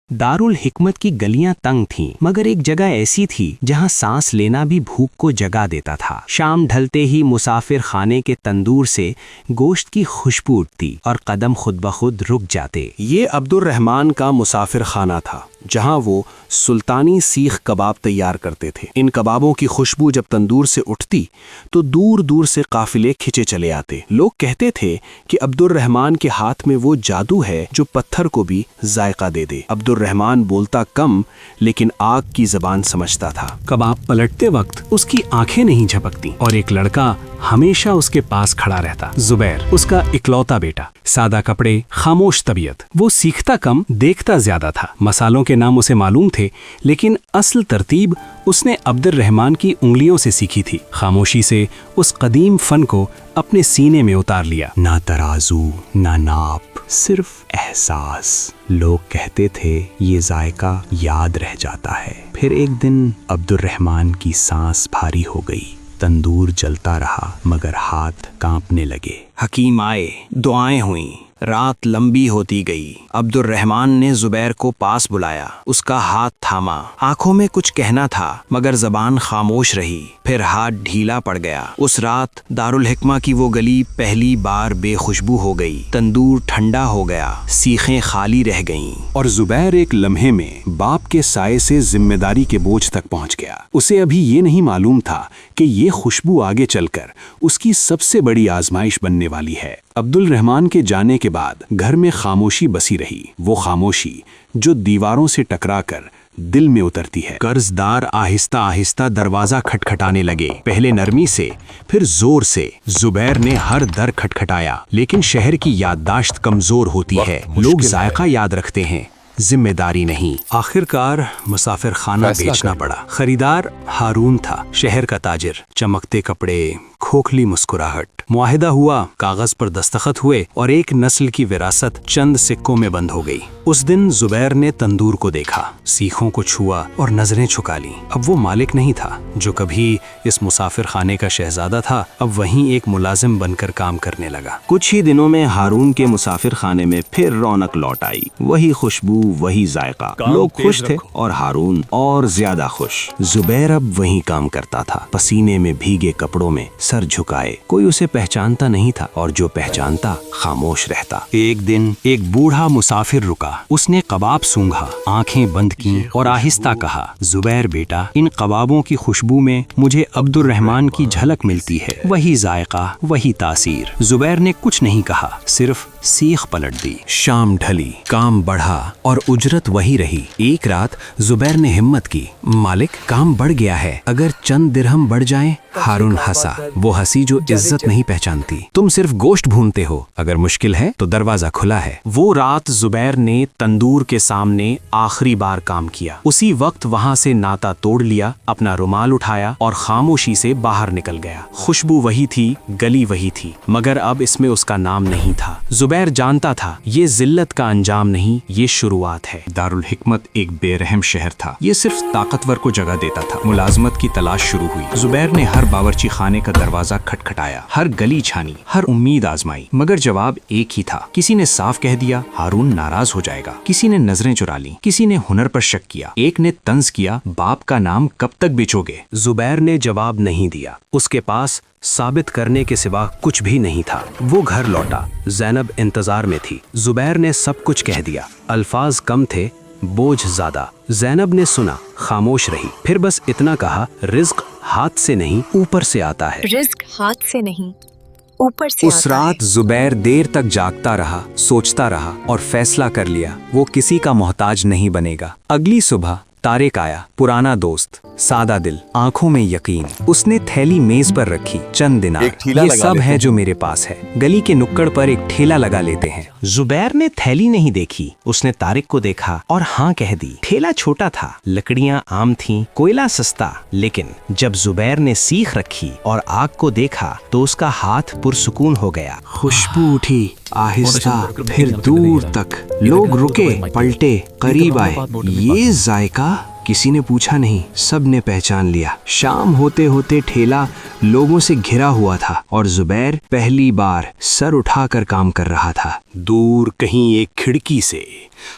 दारुल हिकमत की गलियां तंग थीं, मगर एक जगह ऐसी थी जहां सांस लेना भी भूख को जगा देता था। शाम ढलते ही मुसाफिर खाने के तंदूर से गोश्त की खुशबू उठती और कदम खुद ब खुद रुक जाते। ये अब्दुर्रहमान का मुसाफिर खाना था, जहां वो सुल्तानी सीख कबाब तैयार करते थे। इन कबाबों की खुशबू जब तंदूर से उठती तो दूर दूर से काफिले खिंचे चले आते। लोग कहते थे कि अब्दुर्रहमान के हाथ में वो जादू है जो पत्थर को भी जायका दे दे। अब्दुर्रहमान बोलता कम लेकिन आग की जबान समझता था। कबाब पलटते वक्त उसकी आंखें नहीं झपकती और एक लड़का हमेशा उसके पास खड़ा रहता। जुबैर, उसका इकलौता बेटा। सादा कपड़े, खामोश तबीयत। वो सीखता कम, देखता ज्यादा था। मसालों के नाम उसे मालूम थे, लेकिन असल तरतीब उसने अब्दुर्रहमान की उंगलियों से सीखी थी। खामोशी से उस कदीम फन को अपने सीने में उतार लिया। ना तराजू, ना नाप, सिर्फ एहसास। लोग कहते थे ये जायका याद रह जाता है। फिर एक दिन अब्दुर्रहमान की सांस भारी हो गई। तंदूर जलता रहा मगर हाथ कांपने लगे। हकीम आए, दुआएं हुईं, रात लंबी होती गई। अब्दुर्रहमान ने जुबैर को पास बुलाया, उसका हाथ थामा। आंखों में कुछ कहना था मगर जबान खामोश रही। फिर हाथ ढीला पड़ गया। उस रात दारुल हिकमा की वो गली पहली बार बेखुशबू हो गई। तंदूर ठंडा हो गया, सीखें खाली रह गईं और जुबैर एक लम्हे में बाप के साये से जिम्मेदारी के बोझ तक पहुंच गया। उसे अभी ये नहीं मालूम था कि ये खुशबू आगे चलकर उसकी सबसे बड़ी आजमाइश बनने वाली है। अब्दुर्रहमान के जाने के बाद घर में खामोशी बसी रही, वो खामोशी जो दीवारों से टकराकर दिल में उतरती है। कर्जदार आहिस्ता आहिस्ता दरवाजा खटखटाने लगे, पहले नरमी से फिर जोर से। जुबैर ने हर दर खटखटाया, लेकिन शहर की याददाश्त कमजोर होती है। लोग जायका याद रखते हैं, जिम्मेदारी नहीं। आखिरकार मुसाफिर खाना बेचना पड़ा। खरीदार हारून था, शहर का ताजिर। चमकते कपड़े, खोखली मुस्कुराहट। मुआहिदा हुआ, कागज पर दस्तखत हुए और एक नस्ल की विरासत चंद सिक्कों में बंद हो गई। उस दिन जुबैर ने तंदूर को देखा, सीखों को छुआ और नजरें झुका ली। अब वो मालिक नहीं था जो कभी इस मुसाफिर खाने का शहजादा था, अब वहीं एक मुलाजिम बनकर काम करने लगा। कुछ ही दिनों में हारून के मुसाफिर खाने में फिर रौनक लौट आई। वही खुशबू, वही जायका। लोग खुश थे और हारून और ज्यादा खुश। जुबैर अब वहीं काम करता था, पसीने में भीगे कपड़ों में, सर झुकाए। कोई उसे पहचानता नहीं था और जो पहचानता खामोश रहता। एक दिन एक बूढ़ा मुसाफिर रुका। उसने कबाब सूंघा, आंखें बंद की और आहिस्ता कहा, जुबैर बेटा, इन कबाबों की खुशबू में मुझे अब्दुर्रहमान की झलक मिलती है। वही जायका, वही तासीर। जुबैर ने कुछ नहीं कहा, सिर्फ सीख पलट दी। शाम ढली, काम बढ़ा और उजरत वही रही। एक रात जुबैर ने हिम्मत की, मालिक काम बढ़ गया है, अगर चंद दिरहम बढ़ जाएं। हारून हंसा, वो हंसी जो इज्जत नहीं पहचानती। तुम सिर्फ गोश्त भूनते हो, अगर मुश्किल है तो दरवाजा खुला है। वो रात जुबैर ने तंदूर के सामने आखिरी बार काम किया। उसी वक्त वहां से नाता तोड़ लिया, अपना रुमाल उठाया और खामोशी से बाहर निकल गया। खुशबू वही थी, गली वही थी, मगर अब इसमें उसका नाम नहीं था। जुबैर जानता था ये जिल्लत का अंजाम नहीं, ये शुरुआत है। दारुल हिकमत एक बेरहम शहर था, ये सिर्फ ताकतवर को जगह देता था। मुलाजमत की तलाश शुरू हुई। जुबैर ने हर बावर्ची खाने का दरवाजा खटखटाया, हर गली छानी, हर उम्मीद आजमाई, मगर जवाब एक ही था। किसी ने साफ कह दिया हारून नाराज हो जाएगा, किसी ने नजरें चुरा ली, किसी ने हुनर पर शक किया, एक ने तंज किया, बाप का नाम कब तक बेचोगे। जुबैर ने जवाब नहीं दिया, उसके पास साबित करने के सिवा कुछ भी नहीं था। वो घर लौटा, ज़ैनब इंतजार में थी। जुबैर ने सब कुछ कह दिया, अल्फाज कम थे, बोझ ज्यादा। ज़ैनब ने सुना, खामोश रही, फिर बस इतना कहा, रिज्क हाथ से नहीं ऊपर से आता है। रिज्क हाथ से नहीं ऊपर से उस रात जुबैर देर तक जागता रहा, सोचता रहा और फैसला कर लिया, वो किसी का मोहताज नहीं बनेगा। अगली सुबह तारिक आया, पुराना दोस्त, सादा दिल, आंखों में यकीन। उसने थैली मेज पर रखी, चंद दिनार, ये सब है जो मेरे पास है। गली के नुक्कड़ पर एक ठेला लगा लेते हैं। जुबैर ने थैली नहीं देखी, उसने तारिक को देखा और हाँ कह दी। ठेला छोटा था, लकड़ियां आम थीं, कोयला सस्ता, लेकिन जब जुबैर ने सीख रखी और आग को देखा तो उसका हाथ पुरसुकून हो गया। खुशबू उठी, आहिस्ता, फिर दूर तक। लोग रुके, पलटे, करीब आए। ये जायका किसी ने पूछा नहीं, सब ने पहचान लिया। शाम होते होते ठेला लोगों से घिरा हुआ था और जुबैर पहली बार सर उठाकर काम कर रहा था। दूर कहीं एक खिड़की से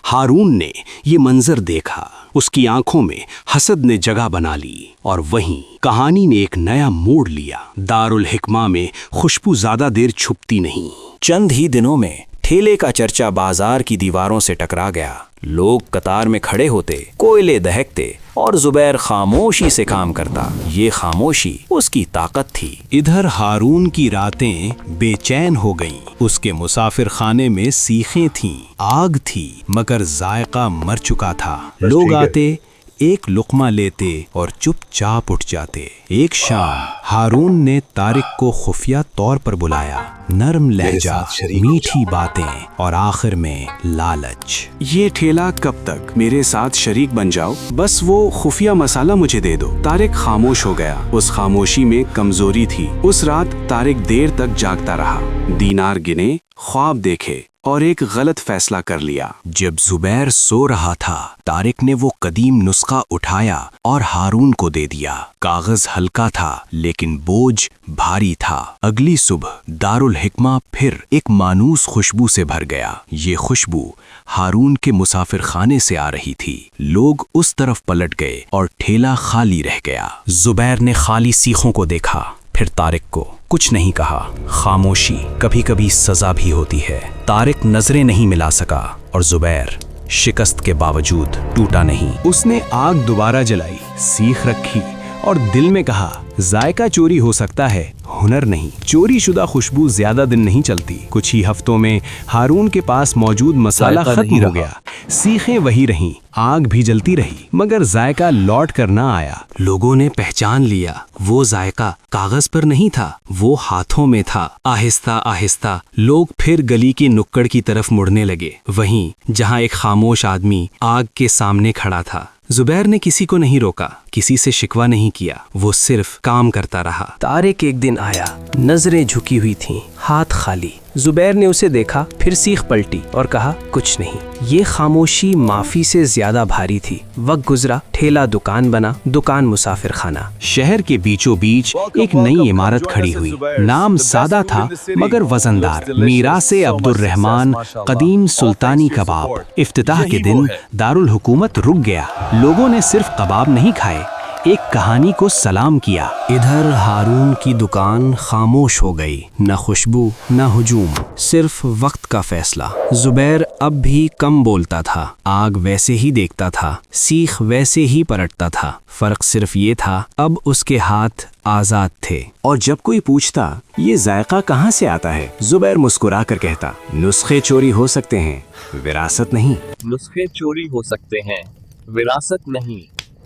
हारून ने ये मंजर देखा। उसकी आंखों में हसद ने जगह बना ली और वहीं कहानी ने एक नया मोड़ लिया। दारुल हिकमा में खुशबू ज्यादा देर छुपती नहीं। चंद ही दिनों में ठेले का चर्चा बाजार की दीवारों से टकरा गया। लोग कतार में खड़े होते, कोयले दहकते और जुबैर खामोशी से काम करता। ये खामोशी उसकी ताकत थी। इधर हारून की रातें बेचैन हो गईं। उसके मुसाफिर खाने में सीखें थीं, आग थी, मगर जायका मर चुका था। लोग आते, एक लुकमा लेते और चुपचाप उठ जाते। एक शाम हारून ने तारिक को खुफिया तौर पर बुलाया। नरम लहजा, मीठी बातें और आखिर में लालच। ये ठेला कब तक? मेरे साथ शरीक बन जाओ, बस वो खुफिया मसाला मुझे दे दो। तारिक खामोश हो गया। उस खामोशी में कमजोरी थी। उस रात तारिक देर तक जागता रहा। दीनार गिने, ख्वाब देखे और एक गलत फैसला कर लिया। जब जुबैर सो रहा था, तारिक ने वो कदीम नुस्खा उठाया और हारून को दे दिया। कागज हल्का था लेकिन बोझ भारी था। अगली सुबह दारुल हिकमा फिर एक मानूस खुशबू से भर गया। ये खुशबू हारून के मुसाफिर खाने से आ रही थी। लोग उस तरफ पलट गए और ठेला खाली रह गया। जुबैर ने खाली सीखों को देखा, फिर तारिक को। कुछ नहीं कहा। खामोशी कभी कभी सजा भी होती है। तारिक नजरें नहीं मिला सका और जुबैर शिकस्त के बावजूद टूटा नहीं। उसने आग दोबारा जलाई, सीख रखी और दिल में कहा, जायका चोरी हो सकता है, हुनर नहीं। चोरी शुदा खुशबू ज्यादा दिन नहीं चलती। कुछ ही हफ्तों में हारून के पास मौजूद मसाला खत्म हो गया। सीखें वही रहीं, आग भी जलती रही, मगर जायका लौट कर ना आया। लोगों ने पहचान लिया, वो जायका कागज पर नहीं था, वो हाथों में था। आहिस्ता आहिस्ता लोग फिर गली की नुक्कड़ की तरफ मुड़ने लगे, वहीं जहां एक खामोश आदमी आग के सामने खड़ा था। जुबैर ने किसी को नहीं रोका, किसी से शिकवा नहीं किया, वो सिर्फ काम करता रहा। तारिक एक दिन आया, नजरें झुकी हुई थीं, हाथ खाली। जुबैर ने उसे देखा, फिर सीख पलटी और कहा, कुछ नहीं। ये खामोशी माफी से ज्यादा भारी थी। वक्त गुजरा, ठेला दुकान बना, दुकान मुसाफिर खाना। शहर के बीचों बीच एक नई इमारत खड़ी हुई। नाम सादा था मगर वजनदार, मीरासे अब्दुल रहमान कदीम सुल्तानी कबाब। इफ्तिताह के दिन दारुल हुकूमत रुक गया। लोगों ने सिर्फ कबाब नहीं खाए, एक कहानी को सलाम किया। इधर हारून की दुकान खामोश हो गई। न खुशबू न हुजूम, सिर्फ वक्त का फैसला। जुबैर अब भी कम बोलता था, आग वैसे ही देखता था, सीख वैसे ही पलटता था। फर्क सिर्फ ये था, अब उसके हाथ आजाद थे। और जब कोई पूछता ये जायका कहाँ से आता है, जुबैर मुस्कुरा कर कहता, नुस्खे चोरी हो सकते हैं, विरासत नहीं। नुस्खे चोरी हो सकते हैं, विरासत नहीं।